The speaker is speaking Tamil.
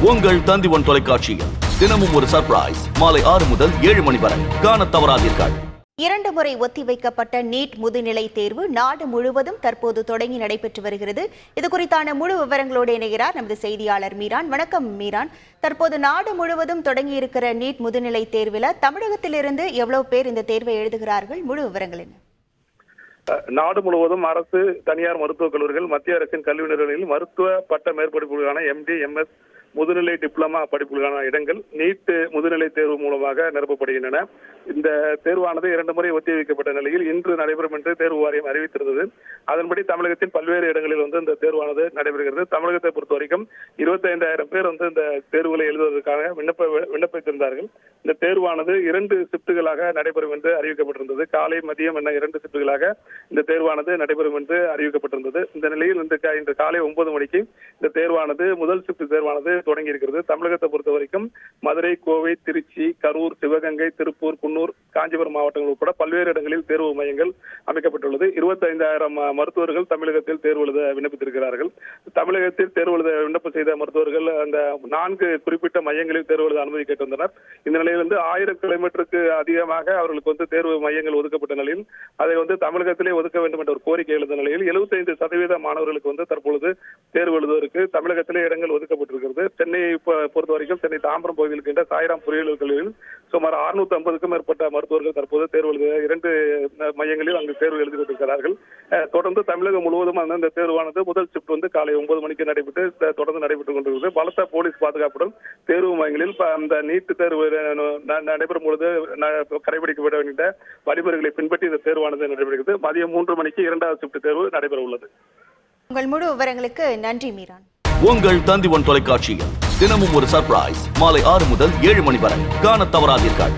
உங்கள் தந்தி1 தொலைக்காட்சியில் தினமும் ஒரு சர்ப்ரைஸ் மாலை 6 முதல் 7 மணி வரை காணத் தவறாதீர்கள். 2 முறை ஒத்திவைக்கப்பட்ட நீட் முதுநிலை தேர்வு நாடு முழுவதும் தற்போது தொடங்கி நடைபெற்று வருகிறது. இது குறித்தான முழு விவரங்களோடு இணைகிறார் நமது செய்தியாளர் மீரான். வணக்கம் மீரான். தற்போது நாடு முழுவதும் தொடங்கி இருக்கிற நீட் முதுநிலை தேர்வில் தமிழகத்திலிருந்து எவ்வளவு பேர் இந்த தேர்வை எழுதுகிறார்கள்? முழு விவரங்கள் என்ன? நாடு முழுவதும் அரசு, தனியார் மருத்துவக் கல்லூரிகள், மத்திய அரசின் கல்வி நிறுவனங்களில் மருத்துவ பட்ட மேற்படிப்புகளுக்கான MD, MS, முதுநிலை டிப்ளமா படிப்புகளுக்கான இடங்கள் நீட் முதுநிலை தேர்வு மூலமாக நிரப்பப்படுகின்றன. இந்த தேர்வானது 2 முறை ஒத்திவைக்கப்பட்ட நிலையில் இன்று நடைபெறும் என்று தேர்வு வாரியம் அறிவித்திருந்தது. அதன்படி தமிழகத்தின் பல்வேறு இடங்களில் இந்த தேர்வானது நடைபெறுகிறது. தமிழகத்தை பொறுத்த வரைக்கும் 25,000 பேர் இந்த தேர்வுகளை எழுதுவதற்காக விண்ணப்பித்திருந்தார்கள். இந்த தேர்வானது 2 ஷிப்டுகளாக நடைபெறும் என்று அறிவிக்கப்பட்டிருந்தது. காலை, மதியம் என 2 ஷிப்டுகளாக இந்த தேர்வானது நடைபெறும் என்று அறிவிக்கப்பட்டிருந்தது. இந்த நிலையில் இன்று காலை 9 மணிக்கு இந்த தேர்வானது முதல் ஷிப்ட் தேர்வானது தொடங்கி இருக்கிறது. தமிழகத்தை பொறுத்த வரைக்கும் மதுரை, கோவை, திருச்சி, கரூர், சிவகங்கை, திருப்பூர், குன்னூர், காஞ்சிபுரம் மாவட்டங்கள் உட்பட பல்வேறு இடங்களில் தேர்வு மையங்கள் அமைக்கப்பட்டுள்ளது. 25,000 மருத்துவர்கள் தமிழகத்தில் தேர்வு எழுத விண்ணப்பித்திருக்கிறார்கள். தமிழகத்தில் தேர்வு எழுத விண்ணப்பம் செய்த மருத்துவர்கள் அந்த 4 குறிப்பிட்ட மையங்களில் தேர்வு எழுத அனுமதிக்கப்பட்டிருந்தனர். இந்த நிலையில் 1000 கிலோமீட்டருக்கு அதிகமாக அவர்களுக்கு தேர்வு மையங்கள் ஒதுக்கப்பட்ட நிலையில் அதை தமிழகத்திலே ஒதுக்க வேண்டும் என்ற ஒரு கோரிக்கை எழுந்த நிலையில் 75% மாணவர்களுக்கு தற்பொழுது தேர்வு எழுதுவதற்கு தமிழகத்திலே இடங்கள் ஒதுக்கப்பட்டிருக்கிறது. சென்னையை பொறுத்த வரைக்கும் சென்னை தாம்பரம் பகுதியில் இருக்கின்ற சாய்ராம் பொறியியல் கல்லூரியில் சுமார் 650க்கும் மேற்பட்ட மருத்துவர்கள் தற்போது தேர்வு எழுத 2 மையங்களில் அங்கு தேர்வு எழுதி கொண்டிருக்கிறார்கள். தொடர்ந்து தமிழகம் முழுவதும் அந்த தேர்வானது முதல் ஷிப்ட் காலை 9 மணிக்கு நடைபெற்று தொடர்ந்து நடைபெற்றுக் கொண்டிருக்கிறது. பலத்த போலீஸ் பாதுகாப்புடன் தேர்வு மையங்களில் அந்த நீட் தேர்வு நடைபெறும் பொழுது கடைபிடிக்கப்பட வேண்டிய வழிமுறைகளை பின்பற்றி இந்த தேர்வானது நடைபெறுகிறது. மதியம் 3 மணிக்கு 2வது ஷிப்ட் தேர்வு நடைபெற உள்ளது. உங்கள் முழு விவரங்களுக்கு நன்றி மீரான். உங்கள் தந்தி1 தொலைக்காட்சியில் தினமும் ஒரு சர்ப்ரைஸ் மாலை 6 முதல் 7 மணி வரை காணத் தவறாதீர்கள்.